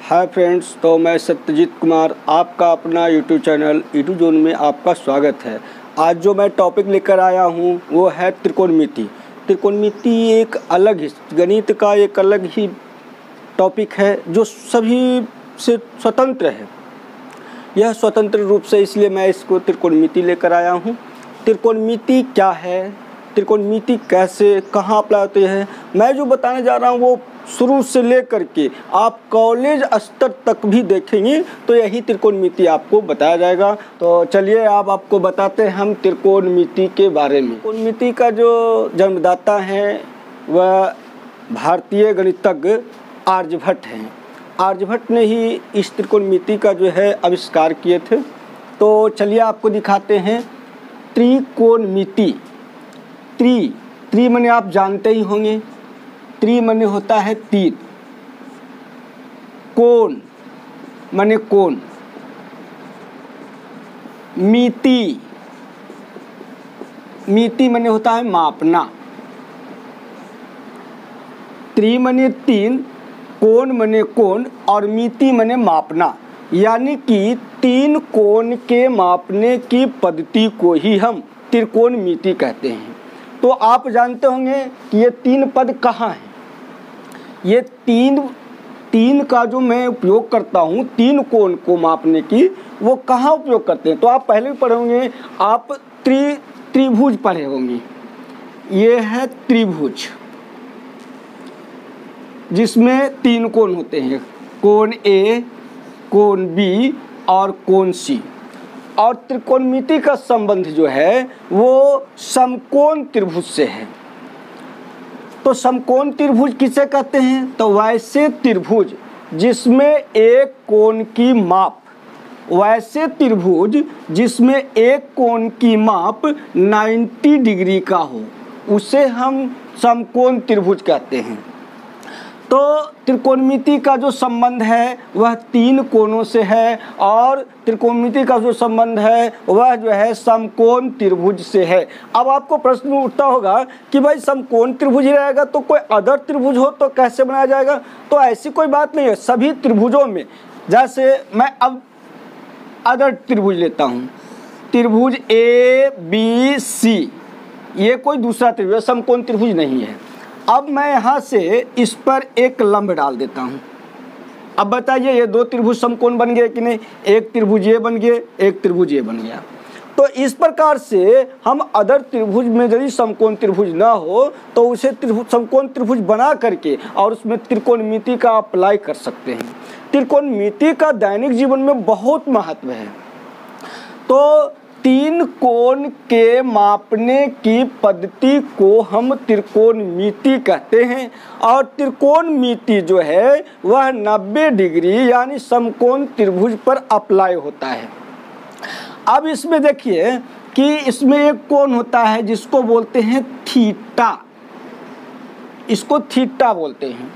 Hi friends, तो मैं सत्यजीत कुमार आपका अपना यूट्यूब चैनल ईटू जोन में आपका स्वागत है। आज जो मैं टॉपिक लेकर आया हूँ वो है त्रिकोणमिति। त्रिकोणमिति एक अलग ही गणित का एक अलग ही टॉपिक है जो सभी से स्वतंत्र है। यह स्वतंत्र रूप से इसलिए मैं इसको त्रिकोणमिति लेकर आया हूँ। त्रिकोणमिति क्या है, त्रिकोणमिति कैसे कहाँ अप्लाई होती है, मैं जो बताने जा रहा हूँ वो शुरू से लेकर के आप कॉलेज स्तर तक भी देखेंगे तो यही त्रिकोणमिति आपको बताया जाएगा। तो चलिए आपको बताते हैं हम त्रिकोणमिति के बारे में। त्रिकोणमिति का जो जन्मदाता है वह भारतीय गणितज्ञ आर्यभट्ट हैं। आर्यभट्ट ने ही इस त्रिकोणमिति का जो है आविष्कार किए थे। तो चलिए आपको दिखाते हैं त्रिकोणमिति। त्रि माने आप जानते ही होंगे, त्रि माने होता है तीन, कोण माने कोण, मिति माने होता है मापना। त्रि माने तीन, कोण माने कोण और मिति माने मापना, यानी कि तीन कोण के मापने की पद्धति को ही हम त्रिकोणमिति कहते हैं। तो आप जानते होंगे कि ये तीन पद कहाँ हैं। ये तीन का जो मैं उपयोग करता हूँ तीन कोण को मापने की, वो कहाँ उपयोग करते हैं। तो आप पहले भी पढ़े होंगे, आप त्रिभुज पढ़े होंगे। ये है त्रिभुज जिसमें तीन कोण होते हैं, कोण ए, कोण बी और कोण सी। और त्रिकोणमिति का संबंध जो है वो समकोण त्रिभुज से है। तो समकोण त्रिभुज किसे कहते हैं, तो वैसे त्रिभुज जिसमें एक कोण की माप, वैसे त्रिभुज जिसमें एक कोण की माप 90 डिग्री का हो उसे हम समकोण त्रिभुज कहते हैं। तो त्रिकोणमिति का जो संबंध है वह तीन कोणों से है और त्रिकोणमिति का जो संबंध है वह जो है समकोण त्रिभुज से है। अब आपको प्रश्न उठता होगा कि भाई समकोण त्रिभुज ही रहेगा तो कोई अदर त्रिभुज हो तो कैसे बनाया जाएगा। तो ऐसी कोई बात नहीं है। सभी त्रिभुजों में, जैसे मैं अब अदर त्रिभुज लेता हूँ, त्रिभुज ए बी सी, ये कोई दूसरा त्रिभुज, समकोण त्रिभुज नहीं है। अब मैं यहाँ से इस पर एक लंब डाल देता हूँ। अब बताइए ये दो त्रिभुज समकोण बन गए कि नहीं। एक त्रिभुज ये बन गए, एक त्रिभुज ये बन गया। तो इस प्रकार से हम अदर त्रिभुज में यदि समकोण त्रिभुज ना हो तो उसे समकोण त्रिभुज बना करके और उसमें त्रिकोणमिति का अप्लाई कर सकते हैं। त्रिकोणमिति का दैनिक जीवन में बहुत महत्व है। तो तीन कोण के मापने की पद्धति को हम त्रिकोणमिति कहते हैं और त्रिकोणमिति जो है वह 90 डिग्री यानी समकोण त्रिभुज पर अप्लाई होता है। अब इसमें देखिए कि इसमें एक कोण होता है जिसको बोलते हैं थीटा, इसको थीटा बोलते हैं।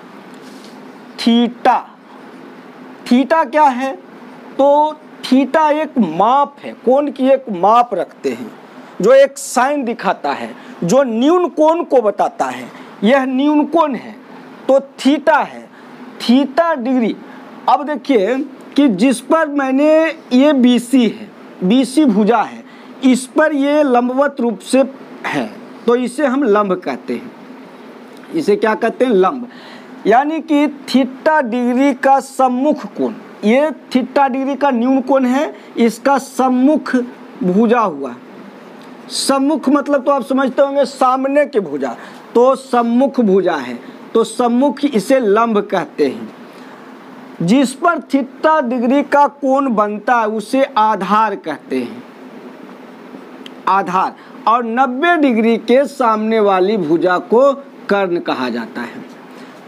थीटा क्या है, तो थीटा एक माप है, कोण की एक माप रखते हैं जो एक साइन दिखाता है, जो न्यून कोण को बताता है। यह न्यून कोण है तो थीटा है, थीटा डिग्री। अब देखिए कि जिस पर मैंने ये BC है, BC भुजा है, इस पर ये लंबवत रूप से है तो इसे हम लंब कहते हैं। इसे क्या कहते हैं, लंब। यानी कि थीटा डिग्री का सम्मुख कोण, ये थीटा डिग्री का न्यून कोण है, इसका सम्मुख भुजा हुआ। सम्मुख मतलब तो आप समझते होंगे सामने के भुजा, तो सम्मुख भुजा है तो सम्मुख इसे लंब कहते हैं। जिस पर थीटा डिग्री का कोण बनता है उसे आधार कहते हैं, आधार। और 90 डिग्री के सामने वाली भुजा को कर्ण कहा जाता है।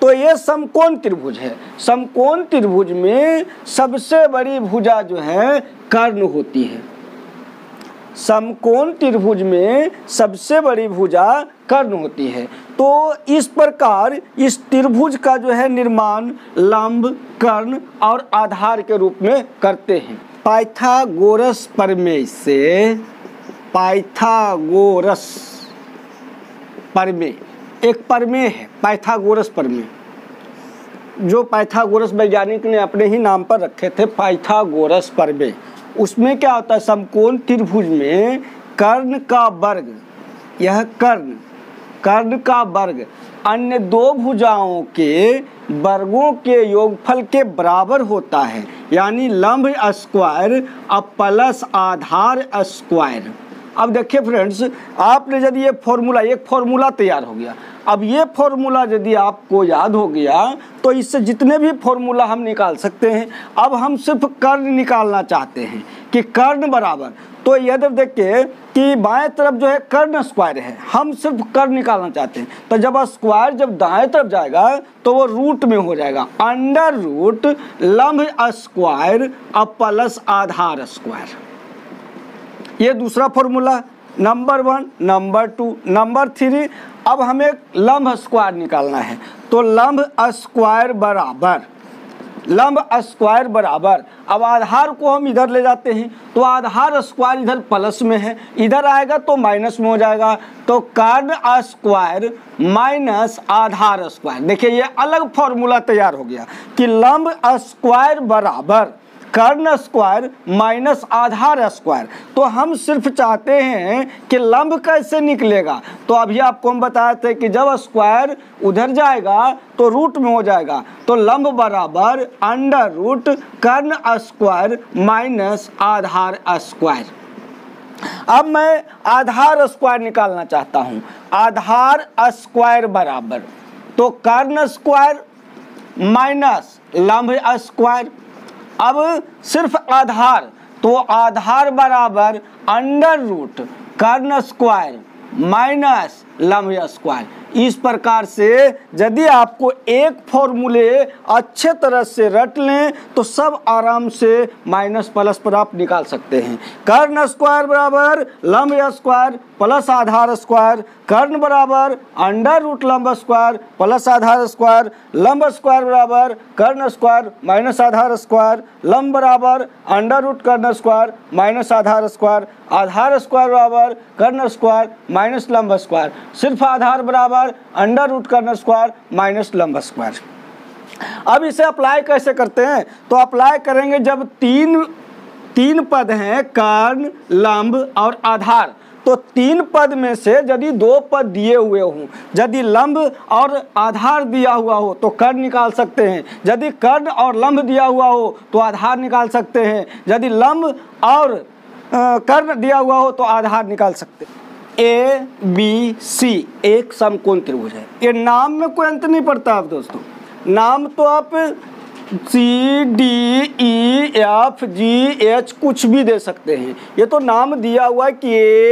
तो ये समकोण त्रिभुज है। समकोण त्रिभुज में सबसे बड़ी भुजा जो है कर्ण होती है। समकोण त्रिभुज में सबसे बड़ी भुजा कर्ण होती है। तो इस प्रकार इस त्रिभुज का जो है निर्माण लंब, कर्ण और आधार के रूप में करते हैं। पाइथागोरस प्रमेय से, पाइथागोरस प्रमेय एक प्रमेय है, पाइथागोरस प्रमेय। जो पाइथागोरस वैज्ञानिक ने अपने ही नाम पर रखे थे, पाइथागोरस प्रमेय। उसमें क्या होता है, समकोण त्रिभुज में कर्ण का वर्ग, यह कर्ण का वर्ग अन्य दो भुजाओं के वर्गों के योगफल के बराबर होता है, यानी लंब स्क्वायर अब प्लस आधार स्क्वायर। अब देखिए फ्रेंड्स, आपने यदि ये फॉर्मूला, एक फॉर्मूला तैयार हो गया, अब ये फॉर्मूला यदि आपको याद हो गया तो इससे जितने भी फॉर्मूला हम निकाल सकते हैं। अब हम सिर्फ कर्ण निकालना चाहते हैं कि कर्ण बराबर, तो यदि देखिए कि बाएं तरफ जो है कर्ण स्क्वायर है, हम सिर्फ कर्ण निकालना चाहते हैं, तो जब स्क्वायर जब दाएं तरफ जाएगा तो वो रूट में हो जाएगा, अंडर रूट लंब स्क्वायर अब प्लस आधार स्क्वायर। ये दूसरा फॉर्मूला, नंबर 1, नंबर 2, नंबर 3। अब हमें लंब स्क्वायर निकालना है, तो लंब स्क्वायर बराबर, अब आधार को हम इधर ले जाते हैं, तो आधार स्क्वायर इधर प्लस में है, इधर आएगा तो माइनस में हो जाएगा, तो कर्ण स्क्वायर माइनस आधार स्क्वायर। देखिए ये अलग फॉर्मूला तैयार हो गया कि लंब स्क्वायर बराबर कर्ण स्क्वायर माइनस आधार स्क्वायर। तो हम सिर्फ चाहते हैं कि लंब कैसे निकलेगा, तो अभी आपको हम बताए थे कि जब स्क्वायर उधर जाएगा तो रूट में हो जाएगा, तो लंब बराबर अंडर रूट कर्ण स्क्वायर माइनस आधार स्क्वायर। अब मैं आधार स्क्वायर निकालना चाहता हूं, आधार स्क्वायर बराबर, तो कर्ण स्क्वायर माइनस लंब स्क्वायर। अब सिर्फ आधार, तो आधार बराबर अंडर रूट कर्ण स्क्वायर माइनस लंब स्क्वायर। इस प्रकार से यदि आपको एक फॉर्मूले अच्छे तरह से रट लें तो सब आराम से माइनस प्लस पर आप निकाल सकते हैं। कर्ण स्क्वायर बराबर लंब स्क्वायर प्लस आधार स्क्वायर, कर्ण बराबर अंडर रूट लंब स्क्वायर प्लस आधार स्क्वायर, लंब स्क्वायर बराबर कर्ण स्क्वायर माइनस आधार स्क्वायर, लंब बराबर अंडर रूट कर्ण स्क्वायर माइनस आधार स्क्वायर, आधार स्क्वायर बराबर कर्ण स्क्वायर माइनस लंब स्क्वायर, सिर्फ आधार बराबर अंडर रूट कर्ण स्क्वायर माइनस लंब स्क्वायर। अब इसे अप्लाई कैसे करते हैं, तो अप्लाई करेंगे जब तीन पद हैं, कर्ण लंब और आधार, तो 3 पद में से यदि 2 पद दिए हुए हों, यदि लंब और आधार दिया हुआ हो तो कर्ण निकाल सकते हैं, यदि कर्ण और लंब दिया हुआ हो तो आधार निकाल सकते हैं, यदि लंब और कर्ण दिया हुआ हो तो आधार निकाल सकते हैं। ABC एक समकोण त्रिभुज है। ये नाम में कोई अंतर नहीं पड़ता आप दोस्तों, नाम तो आप CDEFGH कुछ भी दे सकते हैं, ये तो नाम दिया हुआ है कि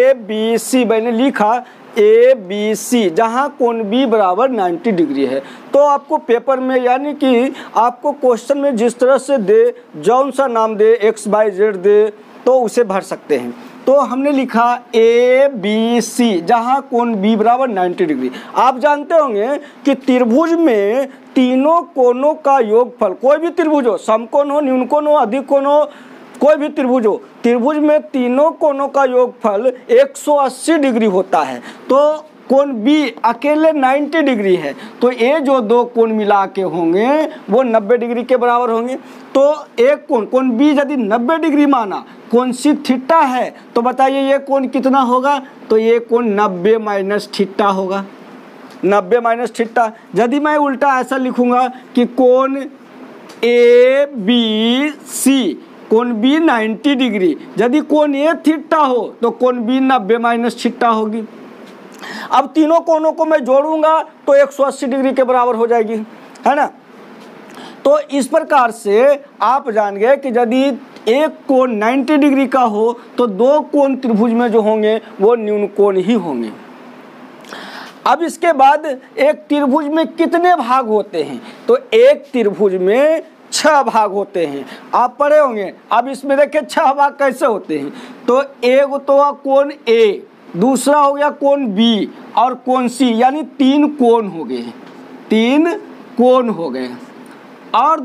ABC, मैंने लिखा ABC, जहाँ कोण B बराबर 90 डिग्री है। तो आपको पेपर में यानी कि आपको क्वेश्चन में जिस तरह से दे, जौन सा नाम दे, XYZ दे, तो उसे भर सकते हैं। तो हमने लिखा ABC, जहाँ कोण B बराबर 90 डिग्री। आप जानते होंगे कि त्रिभुज में तीनों कोणों का योगफल, कोई भी त्रिभुज हो, समकोण हो, न्यून कोण हो, अधिक कोण हो, कोई भी त्रिभुज हो, त्रिभुज में तीनों कोणों का योगफल 180 डिग्री होता है। तो कोण B अकेले 90 डिग्री है, तो ये जो 2 कोण मिला के होंगे वो 90 डिग्री के बराबर होंगे। तो एक कोण B यदि 90 डिग्री माना, कोण C थीटा है, तो बताइए ये कोण कितना होगा, तो ये कोण 90 माइनस थीटा होगा, 90 माइनस थीटा। यदि मैं उल्टा ऐसा लिखूंगा कि कोण ABC, कोण B 90 डिग्री, यदि कोण A थीटा हो तो कोण B 90 माइनस थीटा होगी। अब तीनों कोणों को मैं जोड़ूंगा तो 180 डिग्री के बराबर हो जाएगी, है ना। तो इस प्रकार से आप जान गए कि यदि एक कोण 90 डिग्री का हो तो 2 कोण त्रिभुज में जो होंगे वो न्यून कोण ही होंगे। अब इसके बाद एक त्रिभुज में कितने भाग होते हैं, तो एक त्रिभुज में 6 भाग होते हैं, आप पढ़े होंगे। अब इसमें देखिए 6 भाग कैसे होते हैं, तो एक तो कोण A, दूसरा हो गया कोण B और कोण C, यानी 3 कोण हो गए, 3 कोण हो गए, और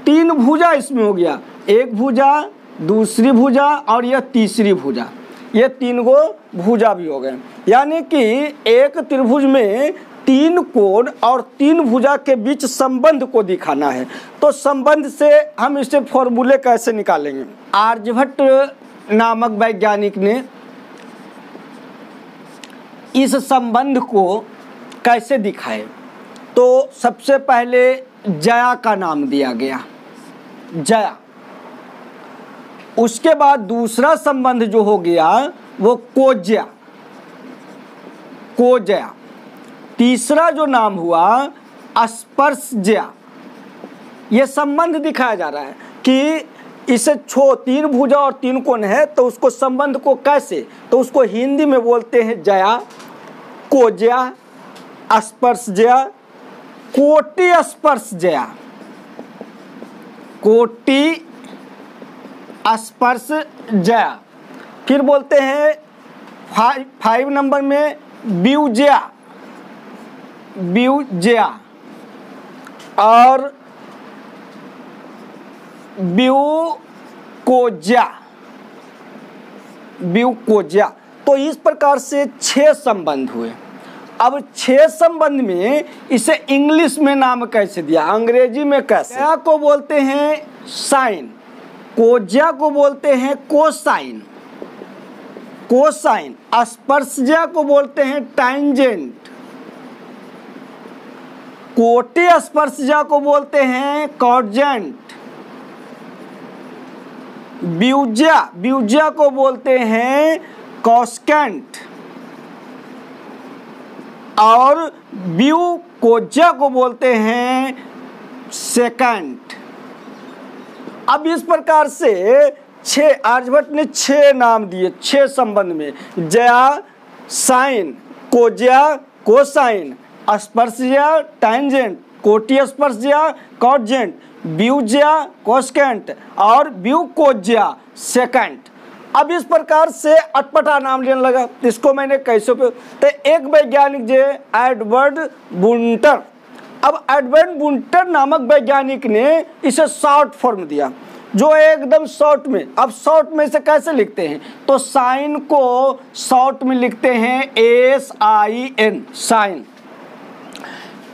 3 भुजा इसमें हो गया, एक भुजा, दूसरी भुजा और यह तीसरी भुजा, ये 3 गो भुजा भी हो गए। यानी कि एक त्रिभुज में तीन कोण और तीन भुजा के बीच संबंध को दिखाना है। तो संबंध से हम इसे फॉर्मूले कैसे निकालेंगे? आर्यभट्ट नामक वैज्ञानिक ने इस संबंध को कैसे दिखाए? तो सबसे पहले जया का नाम दिया गया, जया। उसके बाद दूसरा संबंध जो हो गया वो कोज्या, कोजया। तीसरा जो नाम हुआ स्पर्शज्या। ये संबंध दिखाया जा रहा है कि इसे तीन भुजा और तीन कोण है, तो उसको संबंध को कैसे, तो उसको हिंदी में बोलते हैं जया, कोज्या, स्पर्शज्या, कोटि स्पर्शज्या, कोटि स्पर्शज्या। फिर बोलते हैं 5 नंबर में व्यूज्या, व्यूज्या और व्यूकोज्या, व्यूकोज्या। तो इस प्रकार से 6 संबंध हुए। अब 6 संबंध में इसे इंग्लिश में नाम कैसे दिया, अंग्रेजी में कैसे? जया को बोलते हैं साइन, कोज्या को बोलते हैं कोसाइन, कोसाइन। स्पर्शज्या को बोलते हैं टैंजेंट, कोटि स्पर्शज्या को बोलते हैं कॉर्जेंट, व्यूज्या, व्यूज्या को बोलते हैं कॉस्केंट और व्यूकोज्या को बोलते हैं सेकेंट। अब इस प्रकार से 6 आर्यभट्ट ने 6 नाम दिए 6 संबंध में, जया, साइन, कोज्या, कोसाइन, स्पर्शज्या, टैंजेंट, कोटि स्पर्शज्या, कॉर्जेंट, व्यूज्या, कोस्केंट और व्यूकोज्या, सेकेंट। अब इस प्रकार से अटपटा नाम लेने लगा। इसको मैंने कैसे उपयोग, तो एक वैज्ञानिक जो एडवर्ड बुंटर, अब एडवर्ड बुंटर नामक वैज्ञानिक ने इसे शॉर्ट फॉर्म दिया, जो एकदम शॉर्ट में। अब शॉर्ट में इसे कैसे लिखते हैं, तो साइन को शॉर्ट में लिखते हैं SIN, साइन।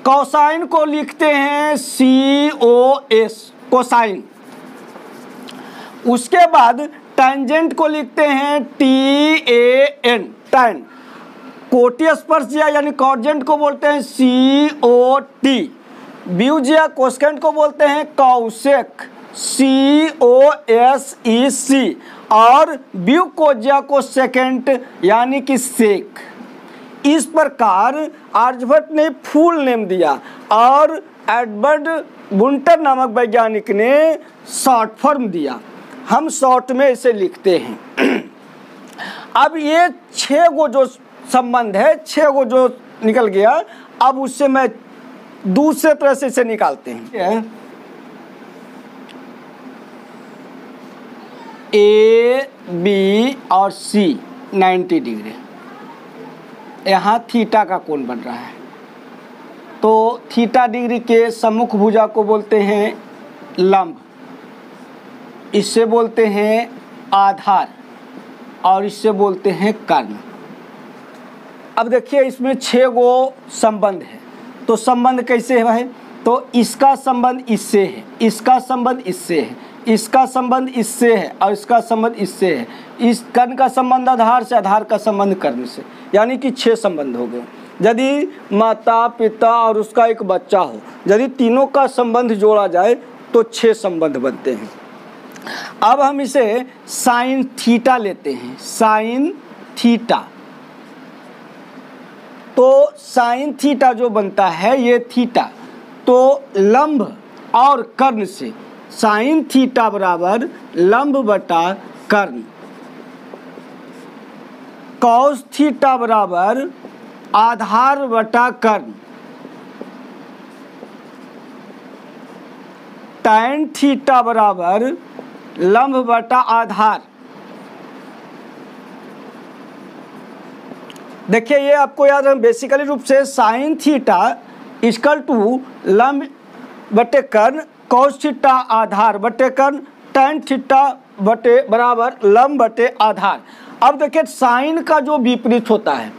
कोसाइन को लिखते हैं COS, कोसाइन। उसके बाद टैंजेंट को लिखते हैं TAN, टैन। कोटि स्पर्शज्या यानी कॉर्जेंट को बोलते हैं COT। व्यूज्या, कोस्केंट को बोलते हैं कॉसेक, COSEC। और व्यूकोज्या को सेकेंट यानी कि सेक। इस प्रकार आर्यभट्ट ने फुल नेम दिया और एडवर्ड बुंटर नामक वैज्ञानिक ने शॉर्ट फॉर्म दिया। हम शॉर्ट में इसे लिखते हैं। अब ये 6 गो जो संबंध है, 6 गो जो निकल गया, अब उससे मैं दूसरे तरह से इसे निकालते हैं। A, B और C 90 डिग्री, यहाँ थीटा का कोण बन रहा है। तो थीटा डिग्री के सम्मुख भुजा को बोलते हैं लंब, इससे बोलते हैं आधार और इससे बोलते हैं कर्ण। अब देखिए इसमें 6 गो संबंध है, तो संबंध कैसे है भाई, तो इसका संबंध इससे है, इसका संबंध इससे है, इसका संबंध इससे है और इसका संबंध इससे है। इस कर्ण का संबंध आधार से, आधार का संबंध कर्ण से, यानी कि 6 संबंध हो गए। यदि माता पिता और उसका एक बच्चा हो, यदि तीनों का संबंध जोड़ा जाए तो 6 संबंध बनते हैं। अब हम इसे साइन थीटा लेते हैं, साइन थीटा। तो साइन थीटा जो बनता है ये थीटा, तो लंब और कर्ण से साइन थीटा बराबर लंब बटा कर्ण, कॉस थीटा बराबर आधार बटा कर्ण, टैन थीटा बराबर लंब बटा आधार। देखिए ये आपको याद है, बेसिकली रूप से साइन थीटा इक्वल टू लंब बटे कर्ण, कॉस थीटा आधार बटे कर्ण, टैन थीटा बटे बराबर लंब बटे आधार। अब देखिए साइन का जो विपरीत होता है,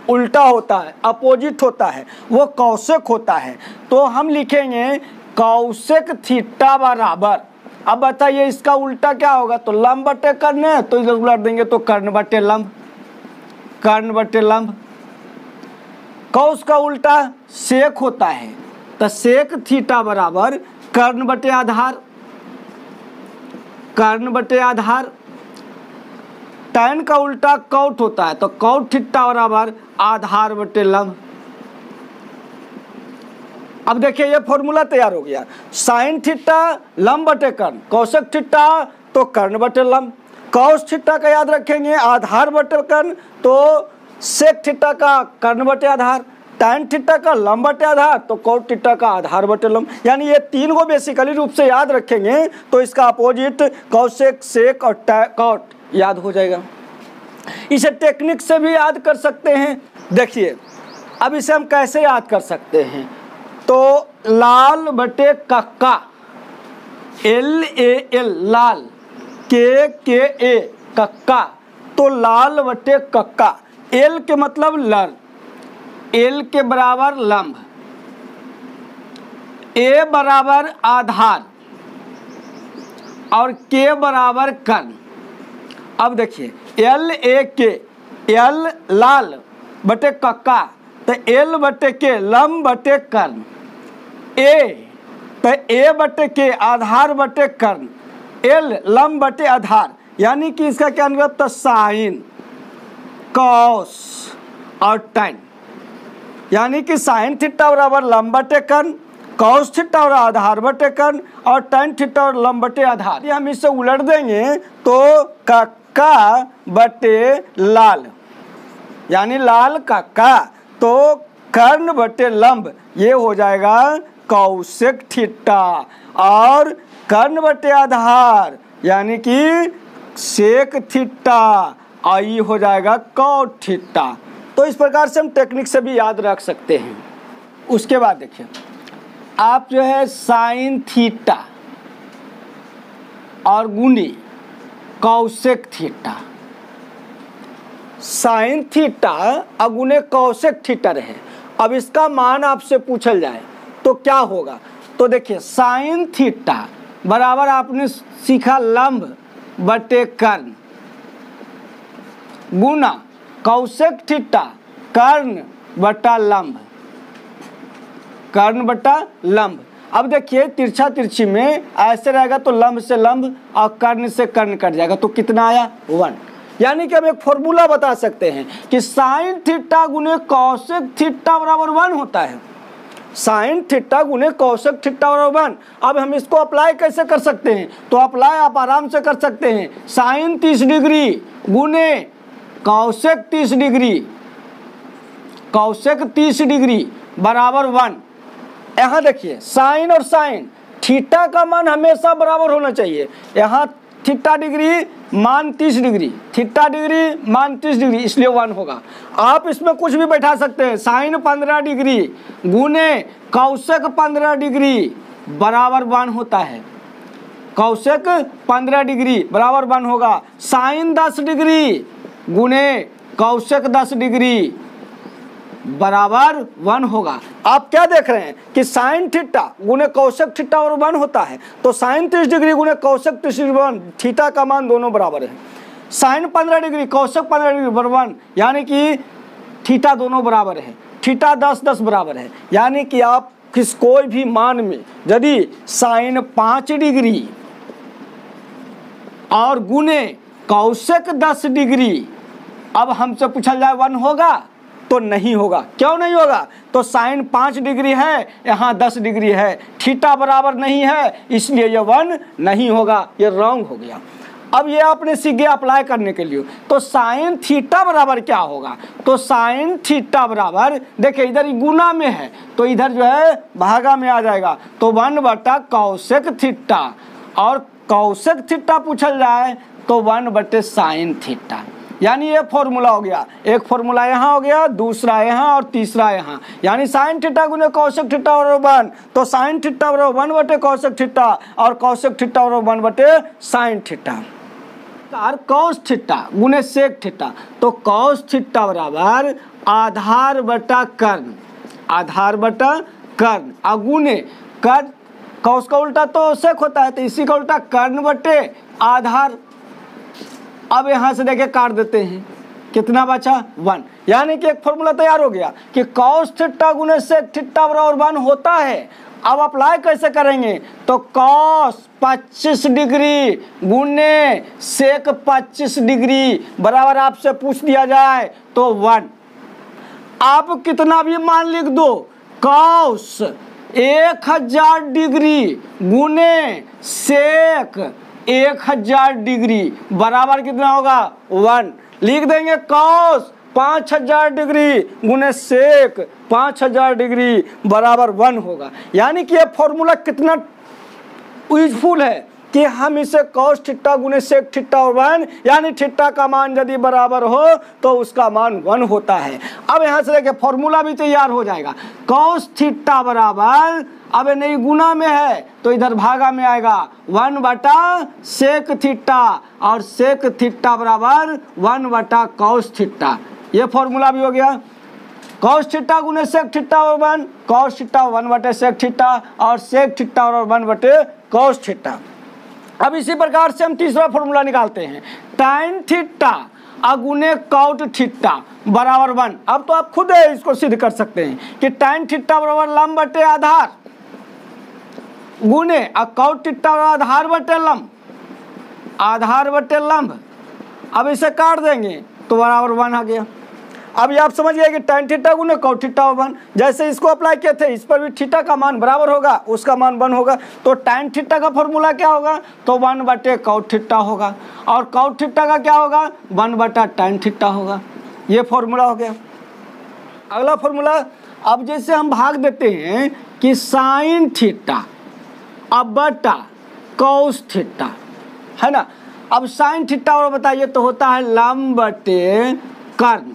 उल्टा होता है, अपोजिट होता है, वो कौशिक होता है। तो हम लिखेंगे कौशिक थीटा बराबर, अब बताइए इसका उल्टा क्या होगा, तो लंब बटे कर्ण है, तो इधर उलट देंगे तो कर्ण बटे लंब, कर्ण बटे लंब। कौश का उल्टा सेक होता है, तो सेक थीटा बराबर कर्ण बटे आधार, कर्ण बटे आधार। टैन का उल्टा कौट होता है, तो कौट थीटा बराबर आधार बटे लंब। अब देखिए ये फॉर्मूला तैयार हो गया, साइन थीटा लंब बटे कर्ण, कौशिक थीटा तो कर्ण बटे लंब, कौश थीटा का याद रखेंगे आधार बटे कर्ण, तो सेक थीटा का कर्ण बटे आधार, टैन थीटा का लंब बटे आधार, तो कौट थीटा का आधार बटे लंब। यानी ये तीन को बेसिकली रूप से याद रखेंगे तो इसका अपोजिट कौशिक, सेक और कौट याद हो जाएगा। इसे टेक्निक से भी याद कर सकते हैं। देखिए अब इसे हम कैसे याद कर सकते हैं, तो लाल बटे कक्का, LAL लाल, KKA कक्का, तो लाल बटे कक्का, L के मतलब लर, L के बराबर लंब, A बराबर आधार और K बराबर कर्ण। अब देखिए LAK, L लाल बटे कक्का, तो L बटे के लंब बटे कर्ण, A तो A बटे के आधार बटे कर्ण, L लंब बटे आधार, यानी कि इसका क्या मतलब, तो साइन, कॉस और टैन, यानी कि साइन थीटा बराबर लंब बटे कर्ण, कॉस थीटा और आधार बटे कर्ण और टैन थीटा और लंब बटे आधार। हम इसे उलट देंगे तो कक्का बटे लाल, यानी लाल कक्का, तो कर्ण बटे लंब, ये हो जाएगा कौशिक थीटा, और कर्ण बटे आधार यानी कि सेक थीटा, और ये हो जाएगा कॉट थीटा। तो इस प्रकार से हम टेक्निक से भी याद रख सकते हैं। उसके बाद देखिए आप जो है साइन थीटा और गुनी कौशिक थीटा, साइन थीटा अगुने कौशिक थीटा रहे, अब इसका मान आपसे पूछल जाए तो क्या होगा, तो देखिए साइन थीटा बराबर आपने सीखा लंब बटे कर्ण, गुना कौशिक थीटा कर्ण बटा लंब, कर्ण बटा लंब। अब देखिए तिरछा तिरछी में ऐसे रहेगा तो लंब से लंब और कर्ण से कर्ण कट जाएगा, तो कितना आया 1। यानी कि हम एक फॉर्मूला बता सकते हैं कि साइन थीटा गुने कौशिक थीटा बराबर 1 होता है, साइन थीटा गुने कौशिक थीटा बराबर 1। अब हम इसको अप्लाई कैसे कर सकते हैं, तो अप्लाई आप आराम से कर सकते हैं, साइन 30 डिग्री गुने कौशिक 30 डिग्री, कौशिक 30 डिग्री बराबर 1। यहाँ देखिए साइन और साइन, थीटा का मान हमेशा बराबर होना चाहिए, यहाँ थीटा डिग्री मान 30 डिग्री, थीटा डिग्री मान 30 डिग्री, इसलिए 1 होगा। आप इसमें कुछ भी बैठा सकते हैं, साइन 15 डिग्री गुने कौशिक 15 डिग्री बराबर 1 होता है, कौशिक 15 डिग्री बराबर 1 होगा। साइन 10 डिग्री गुने कौशिक 10 डिग्री बराबर 1 होगा। आप क्या देख रहे हैं कि साइन थीटा गुने कौशिक थीटा और 1 होता है, तो साइन 30 डिग्री गुने कौशिक 30 डिग्री 1, थीटा का मान दोनों बराबर है। साइन 15 डिग्री कौशिक 15 डिग्री बराबर 1, यानी कि थीटा दोनों बराबर है, थीटा 10 बराबर है। यानी कि आप किस कोई भी मान में यदि साइन 5 डिग्री और गुने कौशिक 10 डिग्री, अब हमसे पूछा जाए 1 होगा तो नहीं होगा। क्यों नहीं होगा, तो साइन 5 डिग्री है, यहाँ 10 डिग्री है, थीटा बराबर नहीं है, इसलिए ये 1 नहीं होगा, ये रॉन्ग हो गया। अब ये आपने सीख गया अप्लाई करने के लिए। तो साइन थीटा बराबर क्या होगा, तो साइन थीटा बराबर देखिए इधर गुना में है तो इधर जो है भागा में आ जाएगा, तो 1 बटा कौशिक थीटा, और कौशिक थीटा पूछल जाए तो 1 बटे साइन थीटा। यानी ये फॉर्मूला हो गया, एक फॉर्मूला यहाँ हो गया, दूसरा यहाँ और तीसरा यहाँ। यानी साइन थीटा गुने कौशिक थीटा बराबर 1, तो साइन थीटा बराबर 1 बटे कौशिक थीटा और कौशिक थीटा बराबर 1 बटे साइन थीटा। कॉस थीटा गुने सेक थीटा, तो कॉस थीटा बराबर आधार बटा कर्ण, आधार बटा कर्ण, अगुने कर्ण, कौस का उल्टा तो सेक होता है, तो इसी का उल्टा कर्ण बटे आधार। अब यहाँ से देखिए काट देते हैं, कितना बचा 1, यानी कि एक फॉर्मूला तैयार हो गया कि कॉस थीटा गुने सेक थीटा बराबर 1 होता है। अब अप्लाई कैसे करेंगे, तो कॉस 25 डिग्री गुने सेक 25 डिग्री बराबर आपसे पूछ दिया जाए तो 1। आप कितना भी मान लिख दो, कॉस 1000 डिग्री गुने सेक 1000 डिग्री बराबर कितना होगा 1। लिख देंगे कॉस 5000 डिग्री गुने सेक 5000 डिग्री बराबर 1 होगा। यानी कि ये फॉर्मूला कितना यूजफुल है कि हम इसे कॉस थीटा गुने सेक थीटा और 1, यानी थीटा का मान यदि बराबर हो तो उसका मान 1 होता है। अब यहाँ से देखिए फॉर्मूला भी तैयार हो जाएगा, कॉस थीटा बराबर, अब नहीं गुना में है तो इधर भागा में आएगा 1 बटा सेक थीटा, और सेक थीटा बराबर 1 बटा कॉस थीटा। ये फॉर्मूला भी हो गया, कॉस थीटा गुने सेक थीटा और 1, कॉस थीटा 1 बटे सेक थीटा, और सेक थीटा और 1 बटे कॉस थीटा। अब इसी प्रकार से हम तीसरा फॉर्मूला निकालते हैं, टाइन थीटा अगुने कॉट थीटा बराबर 1। अब तो आप खुद इसको सिद्ध कर सकते हैं कि टाइन थीटा बराबर लंब बटे आधार गुने कॉट थीटा बराबर आधार बटे लंब, आधार बटे लंब। अब इसे काट देंगे तो बराबर 1 आ गया। अब ये आप समझ गए कि tan थीटा गुने cot थीटा 1, जैसे इसको अप्लाई किए थे इस पर भी थीटा का मान बराबर होगा, उसका मान 1 होगा, तो tan थीटा का फॉर्मूला क्या होगा, तो 1 बटे cot थीटा होगा, और cot थीटा का क्या होगा 1 बटा tan थीटा होगा। ये फॉर्मूला हो गया। अगला फॉर्मूला, अब जैसे हम भाग देते हैं कि साइन थीटा अब बटा cos थीटा, है ना। अब साइन थीटा और बताइए तो होता है लंब बटे कर्ण,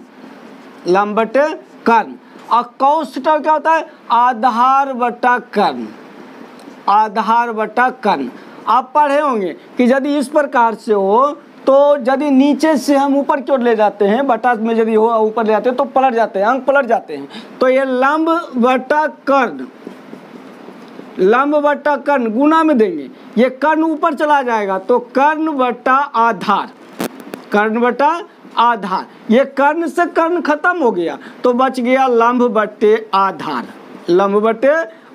लंब बटे कर्ण, और कॉस थीटा क्या होता है आधार बटा कर्ण, आधार बटा कर्ण। आप पढ़े होंगे कि यदि इस प्रकार से हो तो यदि नीचे से हम ऊपर की ओर ले जाते हैं, बटा में यदि हो ऊपर ले जाते हैं तो पलट जाते हैं, अंक पलट जाते हैं। तो ये लंब बटा कर्ण, लंब बटा कर्ण गुना में देंगे, ये कर्ण ऊपर चला जाएगा तो कर्ण बटा आधार, कर्ण बटा आधार। ये कर्ण से कर्ण खत्म हो गया तो बच गया लंब बटे आधार, लंब बटे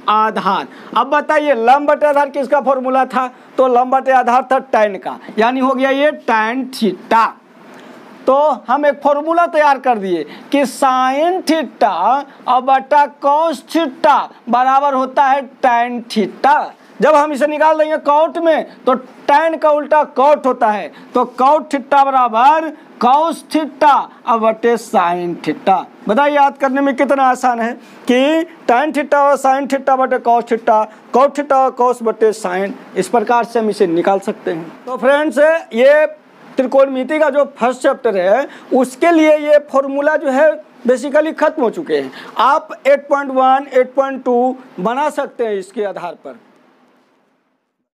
आधार। अब बताइए लंब बटे आधार किसका फॉर्मूला था, तो लंब बटे आधार था tan का, यानी हो गया ये tan थीटा। तो हम एक फॉर्मूला तैयार कर दिए कि साइन थीटा और बटा कॉस थीटा बराबर होता है tan थीटा। जब हम इसे निकाल देंगे कॉट में तो tan का उल्टा कॉट होता है, तो कॉट थीटा बराबर कॉस थीटा अब बटे साइन थीटा। बताइए याद करने में कितना आसान है कि tan थीटा और साइन थीटा बटे कॉस थीटा, कॉट थीटा और कॉस बटे साइन, इस प्रकार से हम इसे निकाल सकते हैं। तो फ्रेंड्स ये त्रिकोणमिति का जो फर्स्ट चैप्टर है उसके लिए ये फॉर्मूला जो है बेसिकली खत्म हो चुके हैं। आप 8.1, 8.2 बना सकते हैं इसके आधार पर।